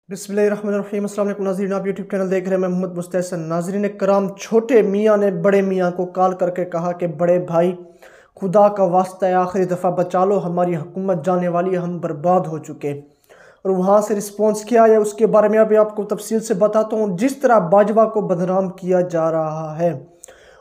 बिस्मिल्लाहिर्रहमानिर्रहीम। अस्सलाम वालेकुम नाज़रीन, आप यूट्यूब चैनल देख रहे हैं। मैं मोहम्मद मुस्तहसन। नाज़रीन कराम, छोटे मियाँ ने बड़े मियाँ को कॉल करके कहा कि बड़े भाई, खुदा का वास्ता है, आखिरी दफ़ा बचा लो, हमारी हुकूमत जाने वाली है, हम बर्बाद हो चुके। और वहाँ से रिस्पॉन्स क्या है उसके बारे में अभी आपको तफसील से बताता हूँ। जिस तरह बाजवा को बदनाम किया जा रहा है,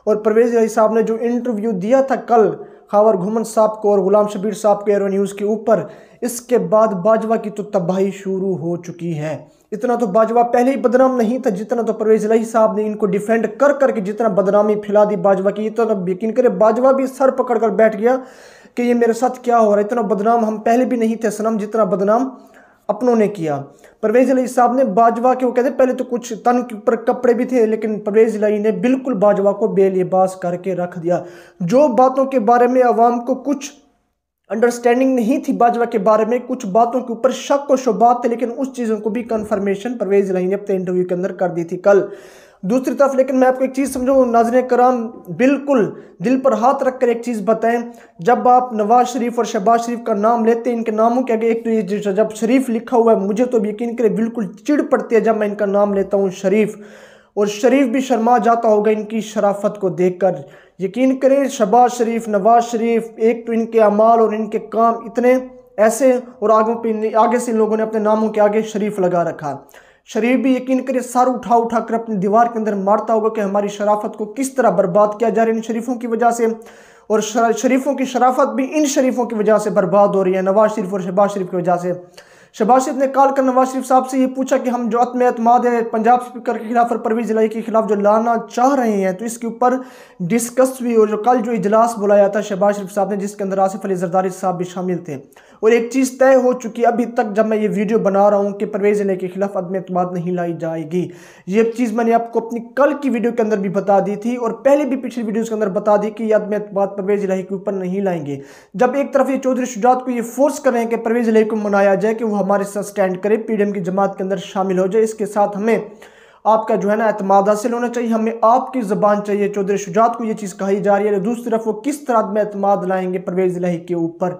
और परवेज़ इलाही साहब ने जो इंटरव्यू दिया था कल खावर घुमन साहब को और गुलाम शबीर साहब के एरो न्यूज़ के ऊपर, इसके बाद बाजवा की तो तबाही शुरू हो चुकी है। इतना तो बाजवा पहले ही बदनाम नहीं था जितना तो परवेज़ इलाही साहब ने इनको डिफेंड कर करके जितना बदनामी फैला दी बाजवा की, इतना तो यकीन करे बाजवा भी सर पकड़ कर बैठ गया कि ये मेरे साथ क्या हो रहा है। इतना बदनाम हम पहले भी नहीं थे सनम जितना बदनाम अपनों ने किया। परवेज़ इलाही साहब ने बाजवा के, वो कहते पहले तो कुछ तन के ऊपर कपड़े भी थे, लेकिन परवेज़ इलाही ने बिल्कुल बाजवा को बेलिबास करके रख दिया। जो बातों के बारे में अवाम को कुछ अंडरस्टैंडिंग नहीं थी बाजवा के बारे में, कुछ बातों के ऊपर शक व शुबात थे, लेकिन उस चीज़ों को भी कंफर्मेशन परवेज़ इलाही ने अपने इंटरव्यू के अंदर कर दी थी कल। दूसरी तरफ लेकिन मैं आपको एक चीज़ समझो नाज़रीन कराम, बिल्कुल दिल पर हाथ रख कर एक चीज़ बताएं, जब आप नवाज शरीफ और शहबाज शरीफ का नाम लेते हैं, इनके नामों के आगे एक तो ये जब शरीफ लिखा हुआ है, मुझे तो यकीन करें बिल्कुल चिढ़ पड़ती है जब मैं इनका नाम लेता हूँ शरीफ, और शरीफ भी शर्मा जाता होगा इनकी शराफत को देखकर। यकीन करें शहबाज शरीफ, नवाज शरीफ, एक तो इनके अमाल और इनके काम इतने ऐसे, और आगे से इन लोगों ने अपने नामों के आगे शरीफ लगा रखा। शरीफ भी यकीन करें सर उठा उठा कर अपनी दीवार के अंदर मारता होगा कि हमारी शराफत को किस तरह बर्बाद किया जा रहा है इन शरीफों की वजह से, और शरीफों की शराफत भी इन शरीफों की वजह से बर्बाद हो रही है, नवाज शरीफ और शहबाज शरीफ की वजह से। शहबाज शरीफ ने कॉल कर नवाज शरीफ साहब से ये पूछा कि हम जो अत्म एतमाद है पंजाब स्पीकर के खिलाफ और परवेज़ इलाही के खिलाफ जो लाना चाह रहे हैं, तो इसके ऊपर डिस्कस भी, और जो कल जो इजलास बुलाया था शहबाज शरीफ साहब ने, जिसके अंदर आसिफ अली जरदारी साहब भी शामिल थे, और एक चीज़ तय हो चुकी है अभी तक जब मैं ये वीडियो बना रहा हूँ कि परवेज़ इलाही के खिलाफ अदम एतमाद नहीं लाई जाएगी। ये चीज़ मैंने आपको अपनी कल की वीडियो के अंदर भी बता दी थी, और पहले भी पिछली वीडियोज़ के अंदर बता दी कि ये अदम एतमाद परवेज़ इलाही के ऊपर नहीं लाएंगे। जब एक तरफ ये चौधरी शुजात को ये फोर्स कर रहे हैं कि परवेज़ इलाही को मनाया जाए कि वो हमारे साथ स्टैंड करे, पीडीएम की जमात के अंदर शामिल हो जाए, इसके साथ हमें आपका जो है ना एतमाद हासिल होना चाहिए, हमें आपकी ज़बान चाहिए, चौधरी शुजात को ये चीज़ कही जा रही है। दूसरी तरफ वो किस तरह में एतमाद लाएंगे परवेज़ इलाही के ऊपर,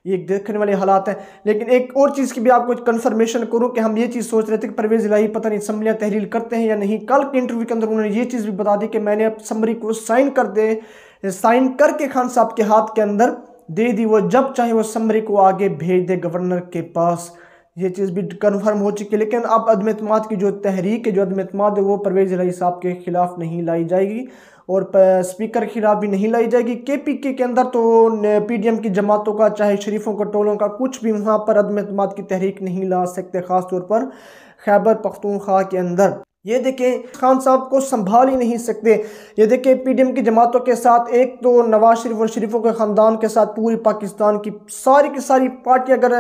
ये देखने वाले हालात हैं। लेकिन एक और चीज़ की भी आपको कंफर्मेशन करूं कि हम ये चीज़ सोच रहे थे कि परवेज़ इलाही पता नहीं असम्बलियाँ तहरीर करते हैं या नहीं। कल के इंटरव्यू के अंदर उन्होंने ये चीज़ भी बता दी कि मैंने अब समरी को साइन करके खान साहब के हाथ के अंदर दे दी, वो जब चाहे वो समरी को आगे भेज दे गवर्नर के पास। ये चीज़ भी कन्फर्म हो चुकी है। लेकिन अब अदम एतमाद की जो तहरीक है, जो अदम एतमाद है, वो परवेज़ इलाही साहब के खिलाफ नहीं लाई जाएगी, और स्पीकर के खिलाफ भी नहीं लाई जाएगी। केपीके के अंदर तो पीडीएम की जमातों का, चाहे शरीफों का, टोलों का, कुछ भी वहाँ पर अदम एतमाद की तहरीक नहीं ला सकते, ख़ासतौर पर खैबर पख्तूनख्वा के अंदर। ये देखें खान साहब को संभाल ही नहीं सकते। ये देखें पीडीएम की जमातों के साथ, एक तो नवाज शरीफ और शरीफों के ख़ानदान के साथ पूरी पाकिस्तान की सारी पार्टियां, अगर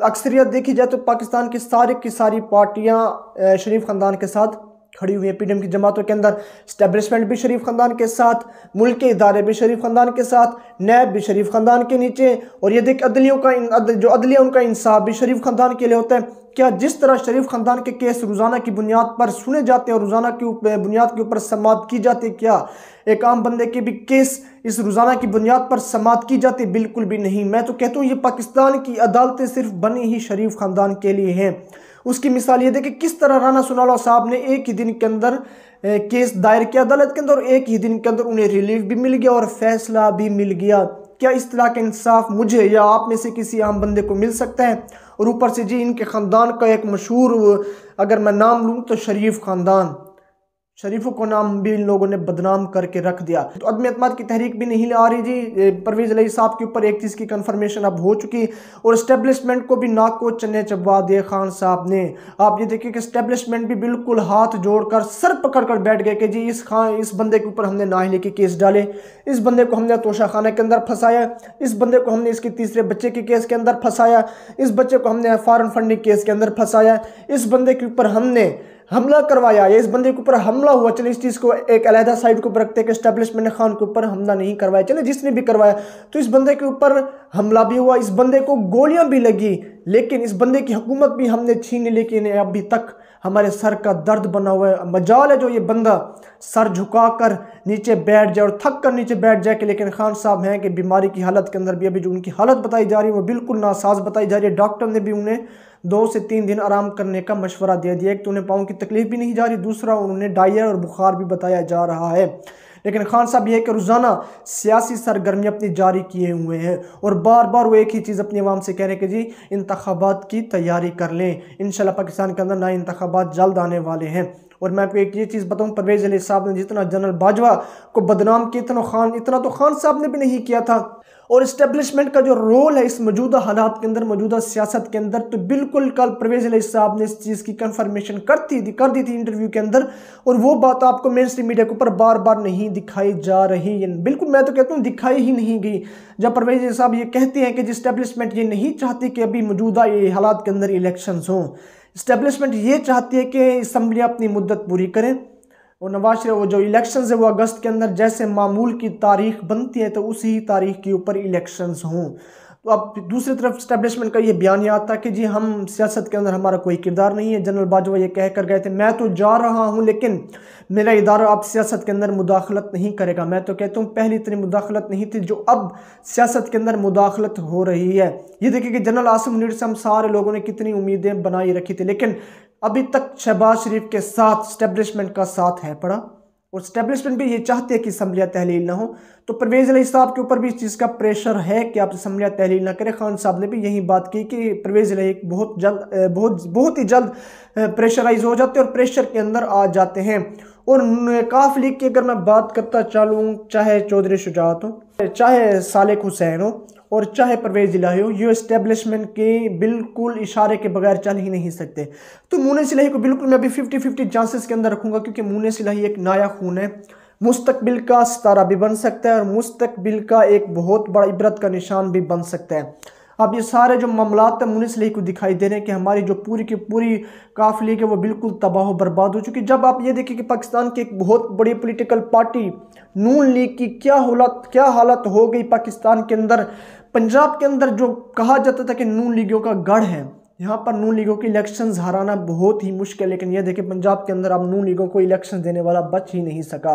अक्सरियत देखी जाए तो पाकिस्तान की सारी पार्टियां शरीफ ख़ानदान के साथ खड़ी हुई है। पीडीएम की जमातों के अंदर स्टैब्लिशमेंट भी शरीफ ख़ानदान के साथ, मुल्क के इदारे भी शरीफ ख़ानदान के साथ, नैब भी शरीफ ख़ानदान के नीचे, और ये देख अदलियों का जो अदलिया उनका इंसाफ भी शरीफ ख़ानदान के लिए होता है। क्या जिस तरह शरीफ ख़ानदान के केस रोज़ाना की बुनियाद पर सुने जाते हैं और रोज़ाना की बुनियाद के ऊपर समाअत की जाती है, क्या एक आम बंदे के भी केस इस रोज़ाना की बुनियाद पर समाअत की जाती? बिल्कुल भी नहीं। मैं तो कहता हूँ ये पाकिस्तान की अदालतें सिर्फ बनी ही शरीफ ख़ानदान के लिए हैं। उसकी मिसाल ये देखिए किस तरह राना सुनाला साहब ने एक ही दिन के अंदर केस दायर किया अदालत के अंदर, और एक ही दिन के अंदर उन्हें रिलीफ भी मिल गया और फैसला भी मिल गया। क्या इस तरह का इंसाफ मुझे या आप में से किसी आम बंदे को मिल सकता है? और ऊपर से जी इनके ख़ानदान का एक मशहूर अगर मैं नाम लूँ तो शरीफ ख़ानदान, शरीफों को नाम भी इन लोगों ने बदनाम करके रख दिया। तो अदम एतमाद की तहरीक भी नहीं आ रही जी। परवेज़ इलाही साहब के ऊपर एक चीज़ की कंफर्मेशन अब हो चुकी, और इस्टेब्लिशमेंट को भी नाक को चने चबवा दिए खान साहब ने। आप ये देखिए कि इस्टेब्लिशमेंट भी बिल्कुल हाथ जोड़कर सर पकड़ कर बैठ गए कि जी इस बंदे के ऊपर हमने नाअहली के केस डाले, इस बंदे को हमने तोशा खाना के अंदर फंसाया, इस बंदे को हमने इसके तीसरे बच्चे के केस के अंदर फंसाया, इस बच्चे को हमने फॉरेन फंडिंग केस के अंदर फंसाया, इस बंदे के ऊपर हमने हमला करवाया, या इस बंदे के ऊपर हमला हुआ। चले इस चीज़ को एक अलहदा साइड के ऊपर रखते हैं कि एस्टेब्लिशमेंट ने खान के ऊपर हमला नहीं करवाया, चले जिसने भी करवाया, तो इस बंदे के ऊपर हमला भी हुआ, इस बंदे को गोलियां भी लगी, लेकिन इस बंदे की हुकूमत भी हमने छीन ली, लेकिन अभी तक हमारे सर का दर्द बना हुआ है। मजाल है जो ये बंदा सर झुकाकर नीचे बैठ जाए और थक कर नीचे बैठ जाए कि लेकिन खान साहब हैं कि बीमारी की हालत के अंदर भी अभी जो उनकी हालत बताई जा रही है वो बिल्कुल नासाज बताई जा रही है। डॉक्टर ने भी उन्हें 2 से 3 दिन आराम करने का मशवरा दे दिया। एक तो उन्हें पाँव की तकलीफ भी नहीं जा रही, दूसरा उन्हें डायरिया और बुखार भी बताया जा रहा है। लेकिन खान साहब ये है कि रोज़ाना सियासी सरगर्मियाँ अपनी जारी किए हुए हैं और बार बार वो एक ही चीज़ अपनी आवाम से कह रहे हैं कि जी इंतखाबात की तैयारी कर लें, इंशाल्लाह पाकिस्तान के अंदर नए इंतखाबात जल्द आने वाले हैं। और मैं आपको एक ये चीज़ बताऊं, परवेज़ अली साहब ने जितना जनरल बाजवा को बदनाम किया इतना तो खान साहब ने भी नहीं किया था। और इस्टेब्लिशमेंट का जो रोल है इस मौजूदा हालात के अंदर, मौजूदा सियासत के अंदर, तो बिल्कुल कल परवेज़ अली साहब ने इस चीज़ की कंफर्मेशन कर दी थी इंटरव्यू के अंदर। और वो बात आपको मेन स्ट्रीम मीडिया के ऊपर बार बार नहीं दिखाई जा रही है, बिल्कुल मैं तो कहता हूँ दिखाई ही नहीं गई। जब परवेज़ अली साहब ये कहते हैं कि इस्टेब्लिशमेंट ये नहीं चाहती कि अभी मौजूदा ये हालात के अंदर इलेक्शंस हों, इस्टेब्लिशमेंट ये चाहती है कि असम्बली अपनी मुद्दत पूरी करें और नवाज शरीफ वो जो इलेक्शंस है वो अगस्त के अंदर जैसे मामूल की तारीख बनती है तो उसी तारीख के ऊपर इलेक्शंस हों। तो अब दूसरी तरफ इस्टेब्लिशमेंट का ये बयान आता कि जी हम सियासत के अंदर हमारा कोई किरदार नहीं है। जनरल बाजवा ये कह कर गए थे मैं तो जा रहा हूँ लेकिन मेरा इदारा अब सियासत के अंदर मुदाखलत नहीं करेगा। मैं तो कहता हूँ पहली इतनी मुदाखलत नहीं थी जो अब सियासत के अंदर मुदाखलत हो रही है। ये देखिए कि जनरल आसिम मुनीर से हम सारे लोगों ने कितनी उम्मीदें बनाई रखी थी, लेकिन अभी तक शहबाज शरीफ के साथ इस्टेब्लिशमेंट का साथ है पड़ा और इस्टेब्लिशमेंट भी ये चाहते हैं कि असम्बलियाँ तहलील ना हो। तो परवेज़ अली साहब के ऊपर भी इस चीज़ का प्रेशर है कि आप असम्बलियाँ तहलील ना करें। खान साहब ने भी यही बात की कि परवेज़ अली बहुत ही जल्द प्रेशराइज हो जाते हैं और प्रेशर के अंदर आ जाते हैं। और काफ लीग की अगर मैं बात करता चलूँ, चाहे चौधरी शुजात हो, चाहे सालेक हुसैन हो और चाहे परवेज़ इलाही हो, ये इस्टेब्लिशमेंट के बिल्कुल इशारे के बगैर चल ही नहीं सकते। तो मुनीस इलाही को बिल्कुल मैं भी 50-50 चांसेस के अंदर रखूँगा क्योंकि मुनीस इलाही एक नया खून है, मुस्तकबिल का सितारा भी बन सकता है और मुस्तकबिल का एक बहुत बड़ा इबरत का निशान भी बन सकता है। अब ये सारे जो मामलात मुनीस इलाही को दिखाई दे रहे हैं कि हमारी जो पूरी की पूरी काफ लीग है वो बिल्कुल तबाह बर्बाद हो चुकी। जब आप ये देखिए कि पाकिस्तान की एक बहुत बड़ी पॉलिटिकल पार्टी नून लीग की क्या हालत हो गई पाकिस्तान के अंदर। पंजाब के अंदर जो कहा जाता था कि नून लीगियों का गढ़ है, यहाँ पर नून लीगों के इलेक्शंस हराना बहुत ही मुश्किल, लेकिन ये देखिए पंजाब के अंदर अब नून लीगों को इलेक्शन देने वाला बच ही नहीं सका।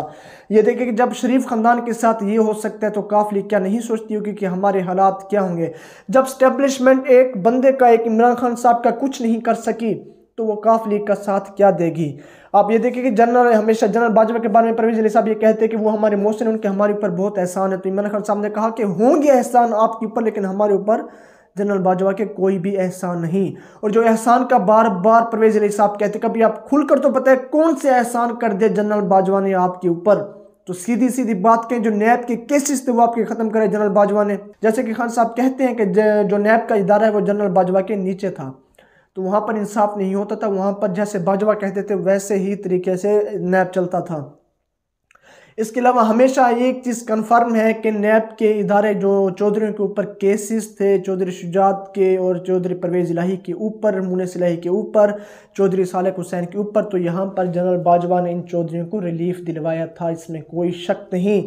ये देखिए कि जब शरीफ ख़ानदान के साथ ये हो सकता है तो काफ लीग क्या नहीं सोचती होगी कि हमारे हालात क्या होंगे। जब स्टैब्लिशमेंट एक बंदे का, एक इमरान खान साहब का कुछ नहीं कर सकी तो वो काफ लीग का साथ क्या देगी। आप ये देखिए कि हमेशा जनरल बाजवा के बारे में परवेज़ अली साहब ये कहते हैं कि वो हमारे मोहसिन, उनके हमारे ऊपर बहुत एहसान है। तो इमरान खान साहब ने कहा कि होंगे एहसान आपके ऊपर लेकिन हमारे ऊपर जनरल बाजवा के कोई भी एहसान नहीं। और जो एहसान का बार बार परवेज़ अली साहब कहते, कभी आप खुलकर तो बताए कौन से एहसान कर दिया जनरल बाजवा ने आपके ऊपर। तो सीधी सीधी बात कहें, जो नैब के केसेस थे वो आपके ख़त्म करे जनरल बाजवा ने। जैसे कि खान साहब कहते हैं कि जो नैब का इदारा है वो जनरल बाजवा के नीचे था, तो वहाँ पर इंसाफ नहीं होता था, वहाँ पर जैसे बाजवा कहते थे वैसे ही तरीके से नैब चलता था। इसके अलावा हमेशा एक चीज़ कन्फर्म है कि नैब के इदारे जो चौधरी के ऊपर केसेस थे, चौधरी शुजात के और चौधरी परवेज़ इलाही के ऊपर, मुनीस इलाही के ऊपर, चौधरी सालेक हुसैन के ऊपर, तो यहाँ पर जनरल बाजवा ने इन चौधरियों को रिलीफ दिलवाया था, इसमें कोई शक नहीं।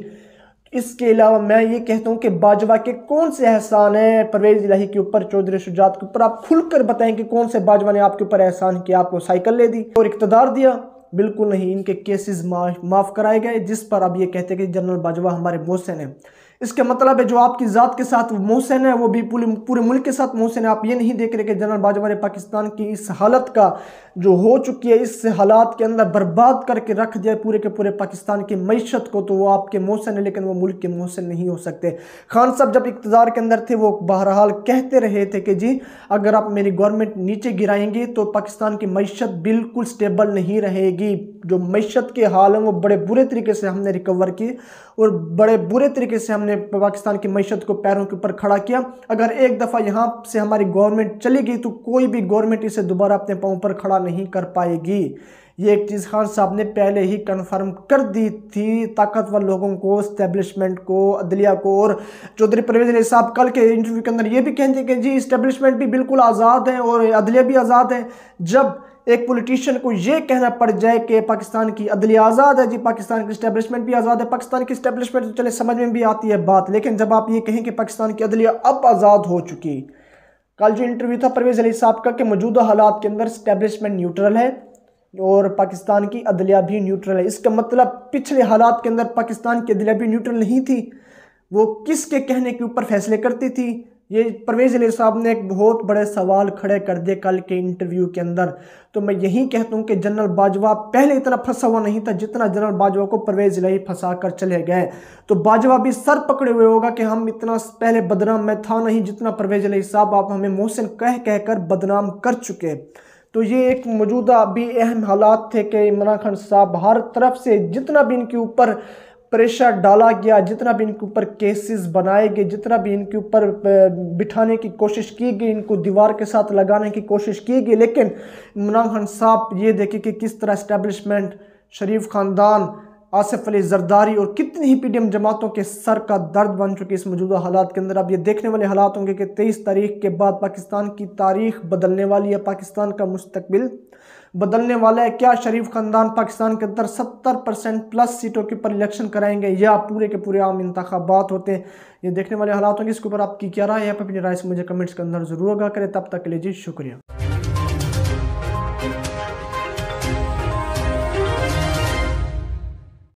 इसके अलावा मैं ये कहता हूँ कि बाजवा के कौन से एहसान है परवेज़ इलाही के ऊपर, चौधरी शुजात के ऊपर, आप खुलकर बताएं कि कौन से बाजवा ने आपके ऊपर एहसान किया, आपको साइकिल ले दी और इक़्तिदार दिया। बिल्कुल नहीं, इनके केसेस माफ़ कराए गए, जिस पर अब ये कहते हैं कि जनरल बाजवा हमारे मोहसिन हैं। इसका मतलब है जो आपकी ज़ात के साथ मोहसिन है वो भी पूरे मुल्क के साथ मोहसिन है। आप ये नहीं देख रहे कि जनरल बाजवा ने पाकिस्तान की इस हालत का जो हो चुकी है, इस हालात के अंदर बर्बाद करके रख दिया पूरे के पूरे पाकिस्तान की मईशत को, तो वो आपके मोहसिन है लेकिन वो मुल्क के मोहसिन नहीं हो सकते। खान साहब जब इक़्तिदार के अंदर थे वो बहरहाल कहते रहे थे कि जी अगर आप मेरी गवर्नमेंट नीचे गिराएंगे तो पाकिस्तान की मईशत बिल्कुल स्टेबल नहीं रहेगी। जो मईशत के हाल हैं वो बड़े बुरे तरीके से हमने रिकवर की और बड़े बुरे तरीके से हमने पाकिस्तान की मईशत को पैरों के ऊपर खड़ा किया। अगर एक दफ़ा यहाँ से हमारी गवर्नमेंट चली गई तो कोई भी गवर्नमेंट इसे दोबारा अपने पाँव पर खड़ा नहीं कर पाएगी। ये एक चीज़ खान साहब ने पहले ही कंफर्म कर दी थी ताकतवर लोगों को, इस्टेब्लिशमेंट को, अदलिया को। और चौधरी परवेज़ अली साहब कल के इंटरव्यू के अंदर ये भी कहते हैं कि जी इस्टेब्लिशमेंट भी बिल्कुल आज़ाद है और अदलिया भी आज़ाद है। जब एक पॉलिटिशियन को ये कहना पड़ जाए कि पाकिस्तान की अदलिया आज़ाद है, जी पाकिस्तान की इस्टेब्लिशमेंट भी आज़ाद है, पाकिस्तान की इस्टेब्लिशमेंट तो चले समझ में भी आती है बात, लेकिन जब आप ये कहें कि पाकिस्तान की अदलिया अब आज़ाद हो चुकी। कल जो इंटरव्यू था परवेज़ अली साहब का कि मौजूदा हालात के अंदर इस्टेब्लिशमेंट न्यूट्रल है, और पाकिस्तान की अदलिया भी न्यूट्रल है। इसका मतलब पिछले हालात के अंदर पाकिस्तान की अदलिया भी न्यूट्रल नहीं थी, वो किसके कहने के ऊपर फैसले करती थी? ये परवेज़ इलाही साहब ने एक बहुत बड़े सवाल खड़े कर दिए कल के इंटरव्यू के अंदर। तो मैं यही कहता हूँ कि जनरल बाजवा पहले इतना फंसा हुआ नहीं था जितना जनरल बाजवा को परवेज़ इलाही फंसा कर चले गए। तो बाजवा भी सर पकड़े हुए होगा कि हम इतना पहले बदनाम मैं था नहीं जितना परवेज़ इलाही साहब आप हमें मोहसिन कह कह कर बदनाम कर चुके। तो ये एक मौजूदा अभी अहम हालात थे कि इमरान खान साहब हर तरफ से जितना भी इनके ऊपर प्रेशर डाला गया, जितना भी इनके ऊपर केसेस बनाए गए, जितना भी इनके ऊपर बिठाने की कोशिश की गई, इनको दीवार के साथ लगाने की कोशिश की गई, लेकिन इमरान खान साहब ये देखे कि किस तरह इस्टेब्लिशमेंट, शरीफ ख़ानदान, आसिफ अली जरदारी और कितनी ही पीडीएम जमातों के सर का दर्द बन चुकी इस मौजूदा हालात के अंदर। अब ये देखने वाले हालात होंगे कि 23 तारीख के बाद पाकिस्तान की तारीख बदलने वाली है, पाकिस्तान का मुस्तकबिल बदलने वाला है। क्या शरीफ खानदान पाकिस्तान के अंदर 70% प्लस सीटों के ऊपर इलेक्शन कराएंगे या पूरे के पूरे आम इंतखाबात होते हैं? ये देखने वाले हालात होंगे। इसके ऊपर आपकी क्या राय है? आप अपनी राय से मुझे कमेंट्स के अंदर जरूर आगाह करें। तब तक के लिए जी शुक्रिया।